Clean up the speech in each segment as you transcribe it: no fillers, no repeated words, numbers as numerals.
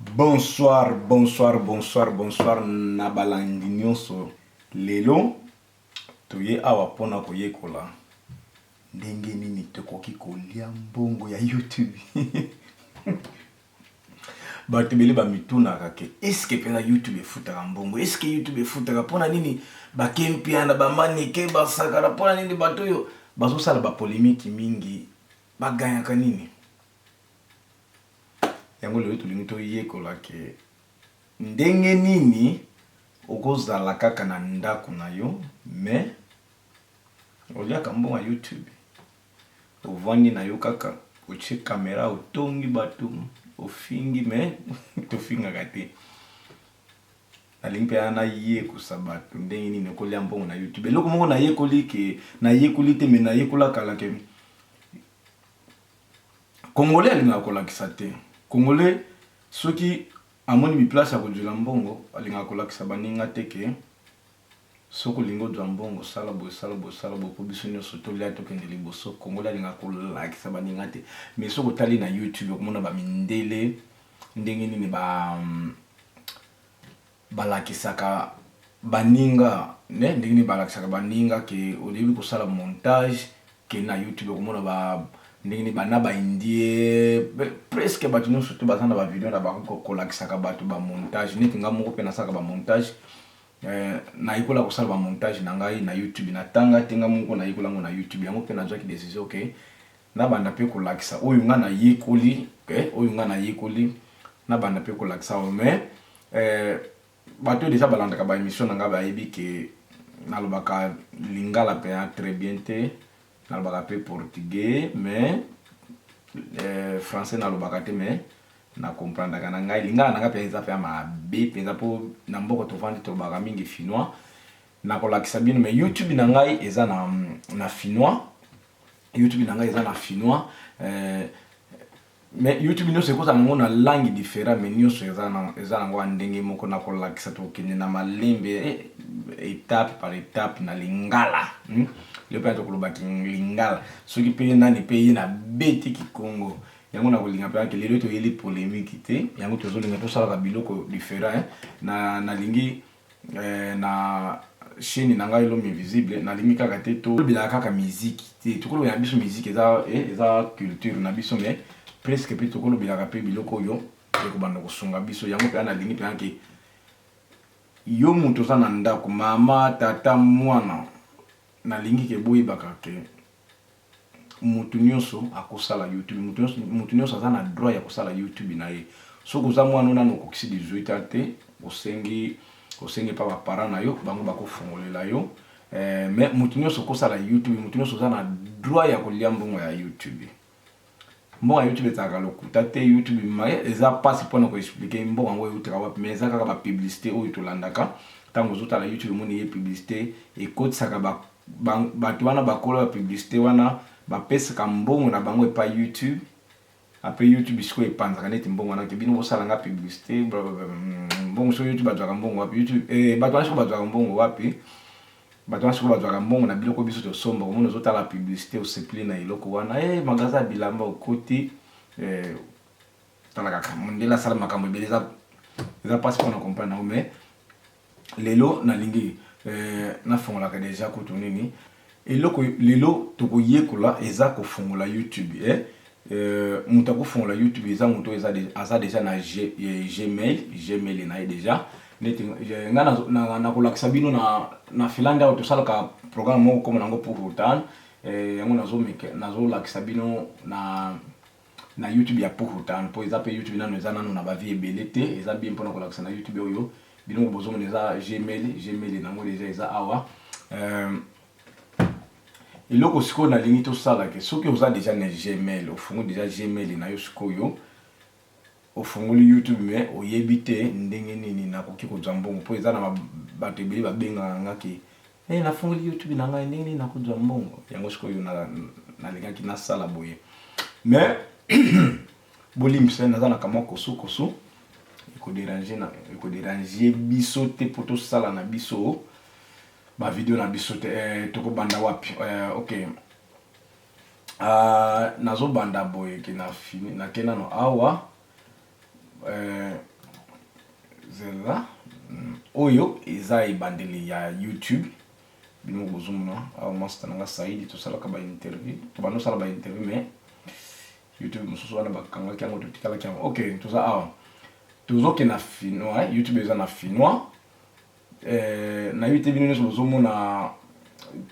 Bonsoir, bonsoir, bonsoir, bonsoir. Nabalangi nyonso. Lelo toye awa pona koyekola ndenge nini tokoki kolia mbongo ya YouTube. Bato bele ba mitunaka ke eske pena YouTube efutaka mbongo, eske YouTube efutaka pona nini bakempiana bamanike basakara pona nini bato yo bazosala ba polémique mingi baganyaka nini. Yango lelo tolingi toyekola ke ndenge nini okozala kaka na ndako na yo mais oliaka mbongo ya YouTube. Ovandi na yo kaka otie kamera otongi bato ofingi mais tofingaka te. Nalingi mpe nayekosa bato ndenge nini okolia mbongo na YouTube. Eloko moko nayekoli te mais nayekola kala ke Congolais alingaka kolakisa te. Congolais soki amoni mi place ya kodjela mbongo alingaka kolakisa baninga te ke soko lingo dwa mbongo sala bo po biso nyonso tolia tokende liboso. Congolais alingaka kolakisa baninga te mais soko tali na YouTube okomona ba mindele ndenge nini balakisaka baninga ne ndenge nini balakisaka baninga ke olebi kosala montage ke na YouTube okomona ndenge ni bana ba indie presque bato nyonso to bazana ba video na bako kolakisaka bato ba montage neti nga moko pe nasaka ba montage na ikola kosala ba montage na ngai na YouTube na tanga tenga moko na ikola ngo na YouTube yango pe nazwaki décision ke na banda pe kolakisa oyo nga na yekoli na banda pe kolakisa o mais bato déjà balandaka ba émission na nga ba yebi ke nalobaka lingala pe très bien te nalobaka pe portugais mais français nalobaka te mais na comprendre kana ngai lingala nanga pe eza pe mabe penza po na mboko tovandi tobaka mingi finnois na kolakisa bino mais YouTube na ngai eza na finnois. YouTube na ngai eza na finnois mais YouTube nyonso ekoza nango na langue différent mais nyonso eza nango ndenge moko na kolakisa tokende na malembe étape par étape na lingala le pe to kolobaki lingala soki pe nani pe ye na beti kikongo yango na kolinga pe ke lelo to yeli polémique te yango tozolinga to sala biloko différent na lingi na chaîne na ngai l'homme invisible na lingi kaka te to bila kaka musique te to kolo ya biso musique eza culture na biso mais presque pe to kolo bila ka pe biloko yo ko banda ko sunga biso yango pe na lingi pe ke yo muto za na ndako mama tata mwana na lingi ke boyebaka ke mutu nyonso akosala YouTube mutu nyonso aza na droit ya kosala YouTube na ye soko uza mwana nano okokisi 18 ans te osengi pa baparent na yo bango bakofungolela yo mais mutu nyonso okosala YouTube mutu nyonso aza na droit ya kolia mbongo ya YouTube. Mbongo ya YouTube ezalaka lokuta te YouTube mais eza pasi mpona koexplike mbongo yango eutaka wapi mais eza kaka bapublicité oyo tolandaka ntango ozotala YouTube omoni ye publicité ekotisaka bato wana bakola ya publicité wana bapesaka mbongo na bango epa YouTube après YouTube sikoyo epanzaka neti mbongo wana ke bino bosalanga publicité mbongo so YouTube bazwaka mbongo wapi YouTube bato wana sikoyo bazwaka mbongo wapi bato wana sikoyo bazwaka mbongo na biloko biso tosomba komona ozotala publicité osepli na eloko wana magasin ya bilamba okoti tala kaka mondela asala makambo ebele eza pasi mpona comprendre nango mais lelo nalingi nafungolaka déjà kutu nini eloko lelo tokoyekola eza kofungola YouTube mutu akofungola YouTube eza mutu aza déjà na Gmail na ye déjà neti nga nakolakisa bino na Finlande aho tosalaka programme moko koma nango pour Rutan yango nazolakisa bino na YouTube ya pour Rutan po eza pe YouTube nano eza nano na bavie ebele te eza bien mpona kolakisa na YouTube oyo bino bozomona eza Gmail nango déjà eza awa eloko sikoyo nalingi tosala ke soki oza déjà na Gmail ofungoli déjà Gmail na yo sikoyo ofungoli YouTube mais oyebi te ndenge nini nakoki kozwa mbongo po eza na bato ebele babengaka nga ke nafungoli YouTube na ngai ndenge nini nakozwa mbongo yango sikoyo nalingaki nasala boye mais bolimbisa naza na kamwa kosu ekoderange biso te po tosala na biso ba video na biso te tokobanda wapi ok nazo banda boye ke na fini na kenano awa oyo eza ebandeli ya YouTube bino bozomona awa master nanga Saidi tosalaka ba interview to bano sala ba interview mais YouTube mosusu wana bakangaki yango totikalaki yango. Ok toza awa tozoke na finnois YouTube eza na finnois na youtube bino nyonso bozomona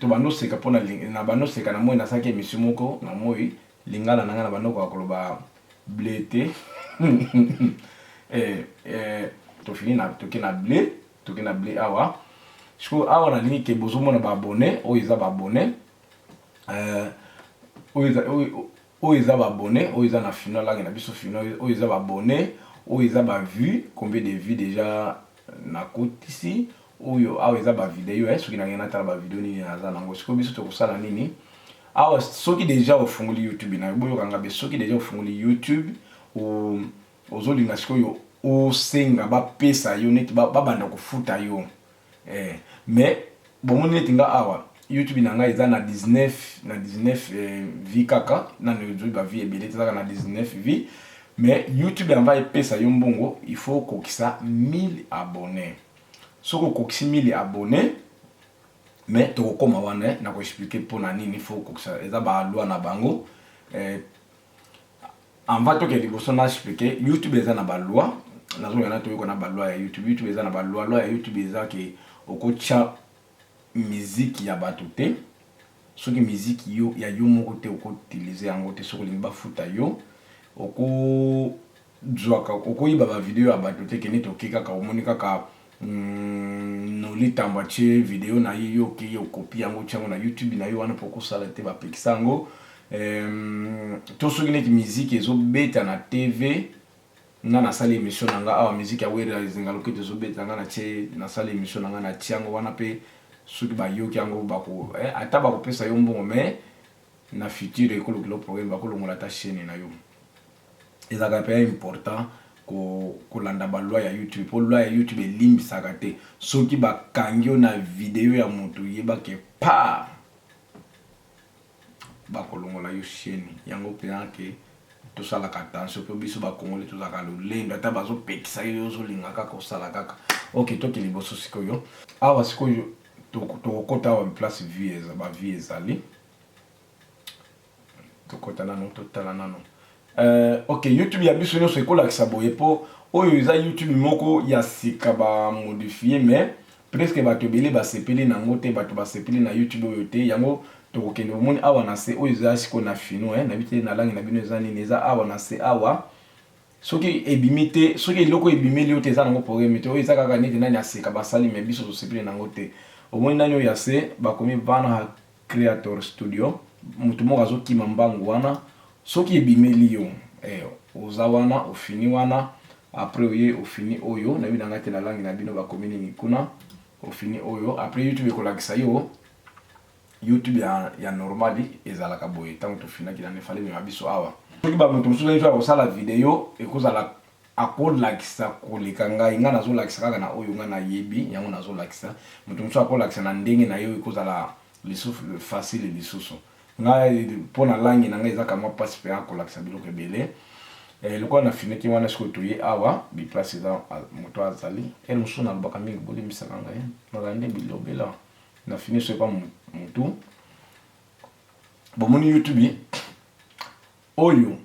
to bando seka pona na bando seka na moi na saki émission moko na moi lingala nanga na bando ko koloba blé to fini na toke na blé awa siko awa na lingi ke bozomona ba abonné o iza ba abonné o iza ba abonné o iza na finnois langue na biso finnois o iza ba abonné o iza ba vues combien de vues déjà na kotisi oyo awa eza ba video soki na ngena tala ba video nini naza nango siko biso to kosala nini awa soki déjà ofunguli YouTube na boyo kanga be soki déjà ofunguli YouTube ozolinga siko yo osenga ba pesa yo net ba banda kofuta yo mais bomoni neti nga awa YouTube na nga eza na 19 vie kaka na nzo ba vie ebele eza na 19 vie mais YouTube amba epesa yo mbongo il faut kokisa 1000 abonnés soko kokisi 1000 abonnés mais to koma wana na ko expliquer pona nini il faut kokisa eza ba loi na bango en va to ke liboso na expliquer YouTube eza na ba loi nazo yana to na ba loi ya YouTube eza na ba loi ya YouTube eza ke okocha musique ya bato te soki musique yo ya yo moko te oko utiliser yango te soko limba futa yo oko zwaka oko yiba ba video ya bato te kene to kika ka omoni kaka no litamba che video na yo ki yo copy yango chango na YouTube na yo wana poko sala te ba pikisango to soki neti musique ezo beta na TV na sala émission nanga awa musique ya wera zinga loketo ezo beta nga na che na sala émission nanga na tiango wana pe soki ba yo kiango bako ata ba kopesa yo mbongo mais na futur ekolo kilo programme bako longola ta chaîne na yo ezaka pe important ko landa ba loi ya YouTube po loi ya YouTube elimbisaka te soki bakangi yo na video ya moto yeba ke pa bakolongola yo chaîne yango pena ke tosalaka attention po biso bakongole tozaka lolendo ata bazopekisa yo ozolinga kaka osala kaka ok toki liboso sikoyo awa sikoyo tokokota awa place vie eza ba vie ezali tokota nano totala nano ok YouTube ya biso nyonso ekolakisa boye po oyo eza YouTube moko ya sika ba modifier mais presque bato ebele basepeli nango te bato basepeli na YouTube oyo te yango tokokende omoni awa na se oyo eza siko na fino na biteli na langi na bino eza nini eza awa na se awa soki ebimi te soki eloko ebimeli yo te eza nango problème te oyo eza kaka neti nani aseka basali mais biso tosepeli nango te omoni nani oyo ya se bakomi Vana Creator Studio mutu moko azokima mbangu wana soki ebimeli yo oza wana ofini wana après oye ofini oyo na bino ngate na langi na bino bakomi nini kuna ofini oyo après YouTube ekolakisa yo YouTube ya normali ezalaka boye tango tofinaki na nefale me mabiso awa soki ba mutu mususu nzo akosala video ekozala akolakisa koleka ngai nga nazolakisa kaka na oyo nga na yebi yango nazolakisa mutu mususu akolakisa na ndenge na yo ekozala lisusu facile lisusu ngai pona langi na ngai ezaka mwa passe pe akolakisa biloko ebele lokola na finaki wana siko toye awa bi place eza moto azali mususu na lobaka mingi bolimbisaka ngai nalande bilobela na fini so pa mutu bomoni YouTube oyo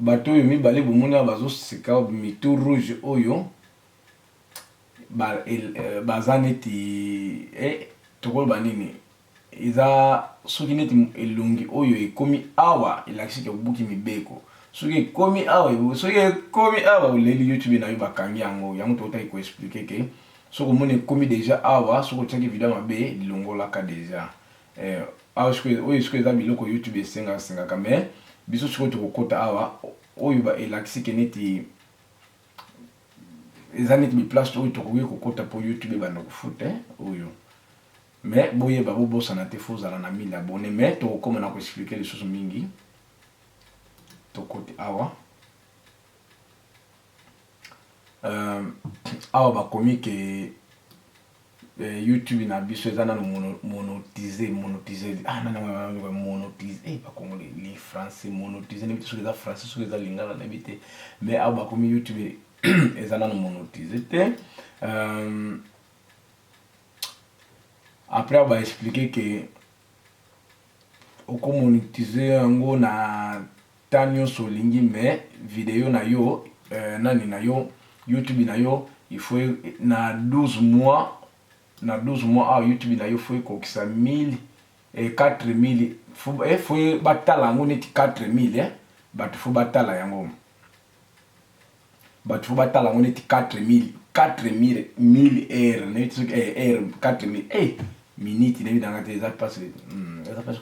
bato oyo mibale bomoni bazoseka mitu rouge oyo baza neti tokoloba nini eza soki neti elongi oyo ekomi awa elakisiki obuki mibeko soki ekomi awa oleli YouTube na yo bakangi yango tokotaki koexplike ke soko moni ekomi déjà awa soko tiaki video mabe lilongolaka déjà awa oyo siko eza biloko YouTube esengaka mais biso siko tokokota awa oyo ba elakisiki neti eza neti biplace oyo tokoki kokota po YouTube banda kofuta oyo mais boyeba bobosana te fozala na 1000 abonnés mais tokokoma na koexplike lisusu mingi tokote awa awa bakomi ke YouTube na biso eza nano monétiser bakongole li français monétiser ne biso eza français so eza lingala na bité mais awa bakomi YouTube eza nano monétiser te Après on va expliquer que oko monétiser yango na tanyo solingi mais vidéo na yo nani na yo YouTube na yo il faut na 12 mois YouTube na yo faut kokisa 1000 et 4000 faut batala yango neti 4000 bato faut batala yango neti 4000 heures neti heure 4000 minutes nebi nanga te eza parce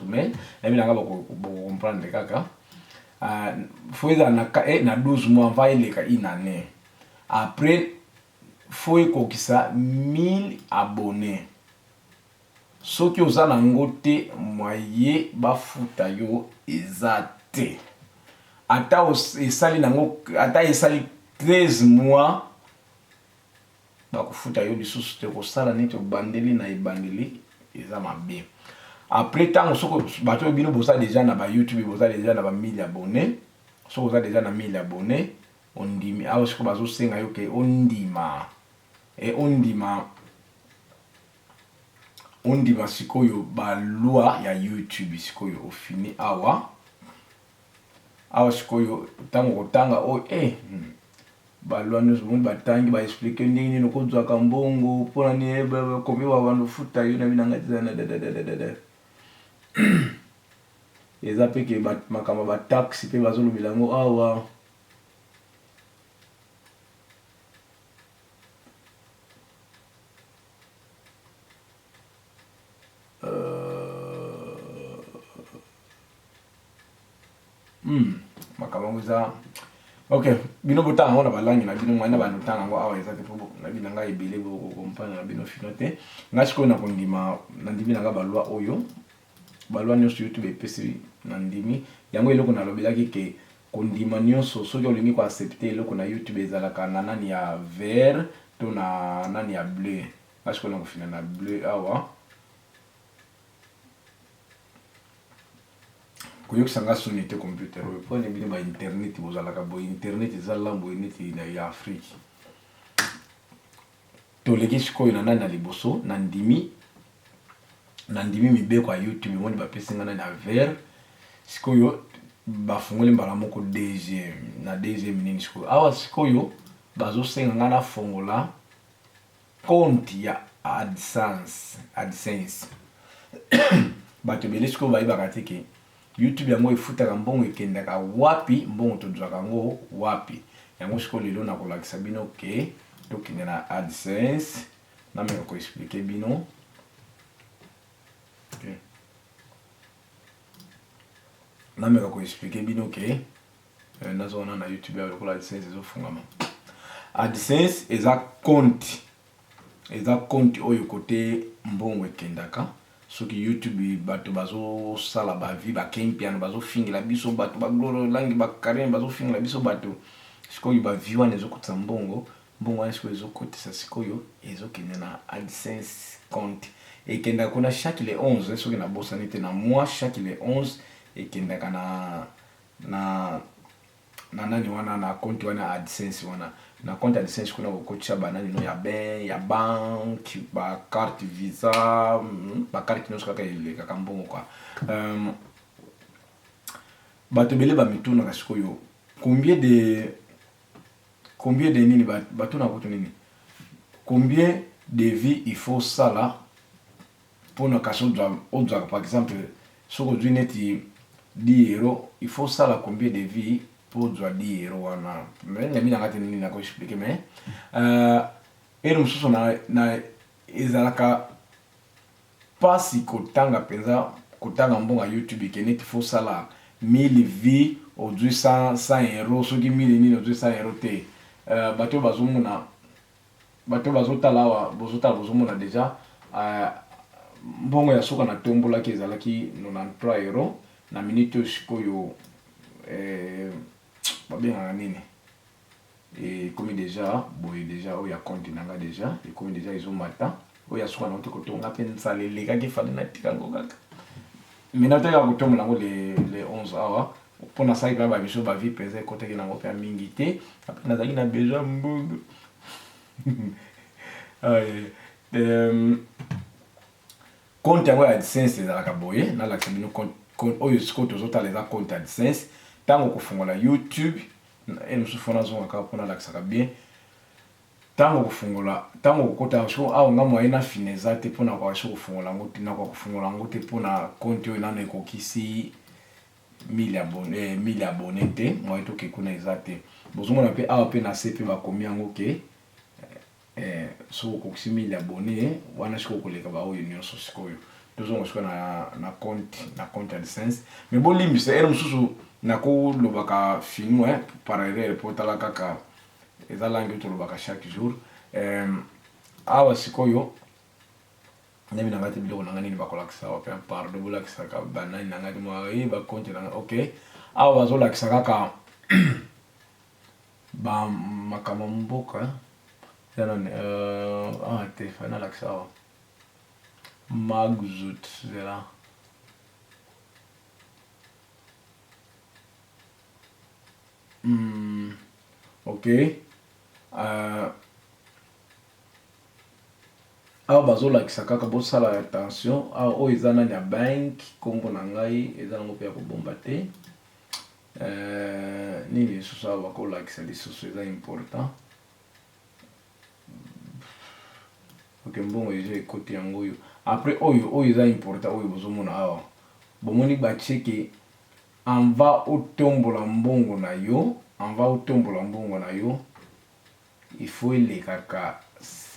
mais nebi nanga bako comprendre kaka faut eza na 12 mois va eleka une année après faut ekokisa 1000 abonnés soki oza nango te moyen bafuta yo eza te ata esali nango ata esali 13 mois bakufuta yo lisusu te kosala neti obandeli na ebandeli eza mabe. Après tant soko bato bino boza déjà na ba YouTube boza déjà na ba 1000 abonnés soko boza déjà na 1000 abonnés ondimi awo siko bazo senga yo ke ondima sikoyo ba loi ya YouTube sikoyo ofini awa sikoyo tango kotanga ba loi nous bon batangi ba expliquer ndenge nini kozwaka mbongo pona ni komi wa bandu futa yo na binanga tizana eza peke makambo ba taxi pe bazolobela ngo awa makambo za ok bino botanga ngona balangi na bino mwana bantu tanga ngo awa eza te po na bino nga ebele bo kompana na bino finote ngasi ko na kondima na ndimi na balwa oyo balwa nyonso YouTube epesi na ndimi yango eloko na lobelaki ke kondima nyonso soki olingi ko accepter eloko na YouTube ezalaka na nani ya vert to na nani ya bleu ngasi ko na kofina na bleu awa koyokisa nga soni te computer oyo po ne bino ba internet bozalaka bo internet ezala mbo neti na ya Afrique toleki sikoyo na nani na liboso na ndimi mibeko ya YouTube moni bapesi nga na vert sikoyo bafungoli mbala moko deuxième nini sikoyo awa sikoyo bazosenga nga na fongola compte ya AdSense bato bele sikoyo bayebaka te ke YouTube yango efutaka mbongo ekendaka wapi mbongo tozwaka ngo wapi yango sikoyo lelo na kolakisa bino ke tokende na AdSense na meko ko expliquer bino na meko ko expliquer bino ke nazona na YouTube ya lokola AdSense ezofungama. AdSense eza compte oyo kote mbongo ekendaka soki YouTube bato bazo sala ba vie ba kempiano bazo fingela biso bato ba gloro langi ba karine bazo fingela biso bato sikoyo ba vie wana ezokotisa mbongo wana sikoyo ezokotisa sikoyo ezokende na AdSense compte ekendaka kuna chaque le 11 soki na bosani te na mois chaque le 11 ekendaka na nani wana na compte wana AdSense wana na compte AdSense kuna kokotisha banani no ya banque ba carte Visa ba carte nyonso kaka kaka mbongo kwa bato bele ba mituna kasikoyo combien de nini bato na koto nini combien de vies il faut sala pour na kaso odwa par exemple soko dwineti 10 euros il faut sala combien de vies pour doit dire wana mais nami na ngati nini na ko expliquer mais ero mususu na ezalaka pasi kotanga penza kotanga mbonga YouTube keneti faut sala 1000 vies au 100 euros soki 1000 nini au 100 euros te bato bazotala wa bozomona déjà mbongo ya soka na tombola ki ezalaki 93 euros na minute sikoyo babengaka nini ekomi déjà boye déjà oyo ya compte nanga déjà ekomi déjà ezomata oyo ya suka na ote kotonga mpe nsala elekaki fale natika yango kaka mais natekaka kotombola yango le 11 awa mpo nasali mpe babiso bavie mpenza ekotaki nango mpe ya mingi te apre nazalaki na besoin mbongo compte yango ya AdSense ezalaka boye nalakisa bino compte oyo sikoyo tozotala eza compte ya AdSense ntango kofungola YouTube mosusu fona azongaka mpona alakisaka bien ntango kofungola ntango kokota so awa nga moye na fine eza te mpona kwasi kofungola yango te nakwa kofungola yango te mpona compte oyo nano ekokisi 1000 abonné te moye toke kuna eza te bozomona mpe awa mpe na se mpe bakomi yango ke so okokisi 1000 abonné wana sikoyo koleka baoyo nyonso sikoyo tozonga sikoyo na compte AdSense mais bolimbisa ere mosusu nakolobaka finu par erreur po tala kaka eza langi oyo tolobaka chaque jour awa sikoyo ndebi na nga te biloko na nga nini bakolakisa awa pe pardon bolakisaka banani na nga te mwa bakonte na nga ok awa bazolakisa kaka bamakambo mboka yanone te fai nalakisa awa magzut zela ok awa bazolakisa kaka bosala attention awa oyo eza nani ya bank kombo na ngai eza nango mpe ya kobomba te nini lisusu awa bakolakisa lisusu eza important ok mbongo eza ekoti yango oyo après oyo eza important oyo bozomona awa bomoni bacheke anva otombola mbongo na yo il faut elekaka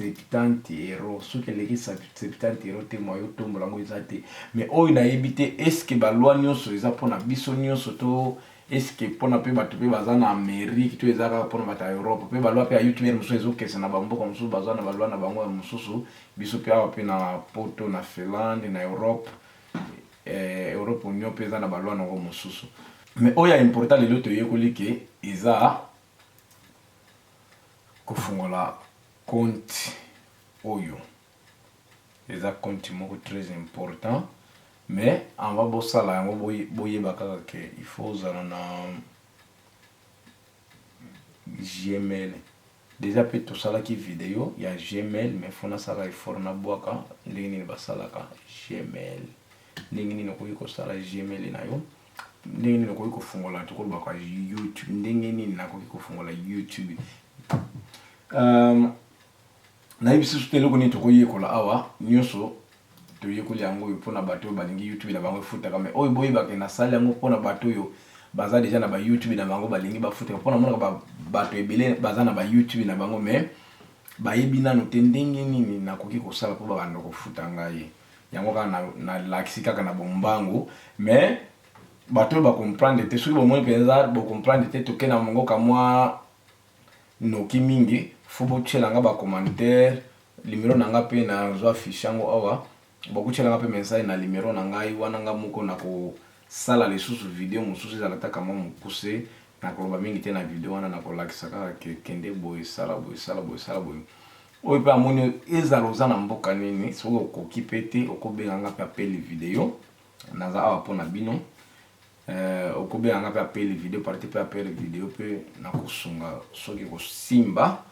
70 euros soki eleki 70 euros te moyo otombola yango eza te mais oyo nayebi te eske balwa nyonso eza mpona biso nyonso to eske mpona mpe bato mpe baza na Amérique to eza kaka mpona bato ya Europe mpe balwa mpe ya youtubeur mosusu ezokesa na bamboka mosusu baza na balwa na bango ya mosusu biso mpe awa mpe na poto na Finlande na Europe Europe union mpe eza na balwa nango mosusu mais oyo ya important lelo toyekoli ke eza kofungola compte oyo eza compte moko très important mais on va bosala yango boyeba kaka ke il faut ozala na Gmail déjà pe tosalaki video ya Gmail mais fona sala effort na bwaka ndenge nini basalaka Gmail ndenge nini okoki kosala Gmail na yo ndenge nini okoki kofungola tokolobaka YouTube ndenge nini nakoki kofungola YouTube nayebi susu te eloko nini tokoyekola awa nyonso toyekoli yango oyo mpona bato oyo balingi YouTube na bango efutaka mais oyo boyebaka nasali yango mpona bato oyo baza deja na ba YouTube na bango balingi bafutaka mpona monaka bato ebele baza na ba YouTube na bango mais bayebi nano te ndenge nini nakoki kosala mpo babanda kofuta ngai yango kaka nalakisi kaka na bombango mais bato oyo bacomprendre te soki bomoni mpenza bocomprendre te toke na mongoka mwa noki mingi fo botiela nga bacommentaire limero na nga mpe nazwa affiche yango awa bokutiela nga mpe message na limero na ngai wana nga moko na kosala lisusu video mosusu ezala taka mwa mokuse nakoloba mingi te na video wana nakolakisa kaka kende boye sala boye oyo mpe amoni ezala oza na mboka nini soki okoki mpe te okobenga nga mpe apeli video naza awa mpona bino okobenga nga mpe apeli video parti mpe apeli video mpe nakosunga soki kosimba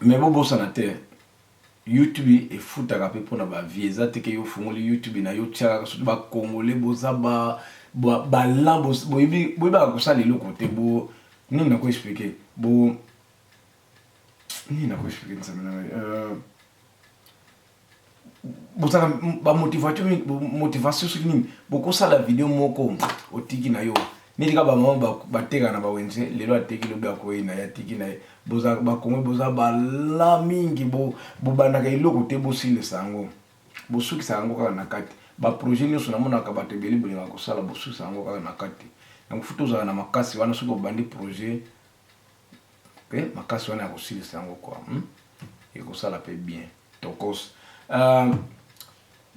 mais bobosana te YouTube efutaka mpe mpona bavie eza teke yo ofungoli YouTube na yo tiaka soki bakongole boza balan boyebaka kosala eloko te nini nakoexplike nini nakoexplike nsame na ngai bozaka bamotivation soki nini bokosala video moko otiki na yo neti kaka bamama bateka na bawenze lelo ateki lobi akoyi na ye atiki na ye bakongwe boza bala mingi bobandaka eloko te bosilisa yango bosukisa yango kaka na kati baprojet nyonso namonaka bato ebele bolingaka kosala bosukisa yango kaka na kati yango futa ozala na makasi wana soki obandi projet makasi wana ya kosilisa yango kwa ekosala mpe bien tokos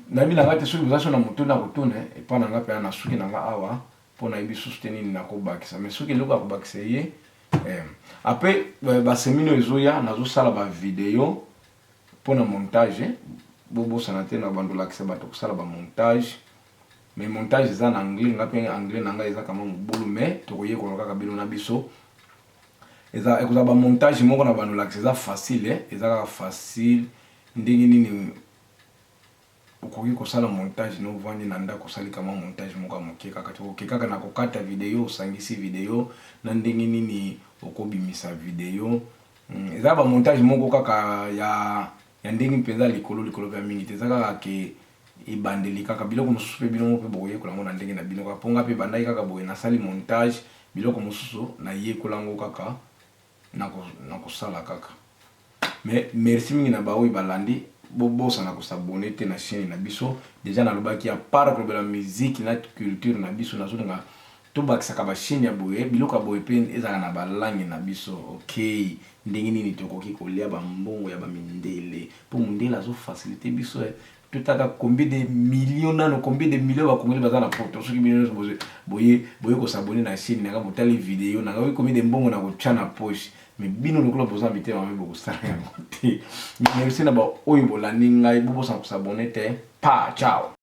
nayebi na ngai te soki boza so na motu na kotune epa na ngai mpe na suki na ngai awa mpo nayebi susu te nini nakobakisa mais soki eloko akobakisa ye apres basemino ezoya nazosala bavideo mpona montage bobosana te na bandolakisa bato kosala bamontage mais montage eza na anglais nga mpe anglais na ngai eza kama mobulu mais tokoyekola kaka bino na biso eza ekoza ba montage moko na bano lakse eza facile eza facile ndenge nini okoki kosala montage no vandi na ndako kosali kama montage moko moke kaka to kaka na kokata video osangisi video na ndenge nini okobimisa video eza ba montage moko kaka ya ndenge mpenza likolo ya mingi eza kaka ke ebandeli kaka biloko mosusu pe biloko pe boye kolango na ndenge na bino kaka ponga pe bandai kaka boye na sali montage biloko mosusu na ye kolango kaka na kosala kaka. Mais merci mingi na baoyi balandi bobosa na s'abonner te na chaîne na biso déjà na lobaki à part que la musique na culture na biso na zonga to bakisaka ba chaîne ya boye biloko boye pe ezala na balangi na biso OK ndenge nini tokoki kolia ba mbongo ya ba mindele pour mindele azo faciliter biso tutaka combien de millions nano combien de millions ba kongeli bazana poto soki bino boye ko s'abonner na chaîne na ka les vidéos na ka combien de mbongo na ko tchana poche mais bino lokolo boza mite mame boko sala ya mote merci na ba oyo bolandi ngai bobosa ko s'abonner te pa ciao.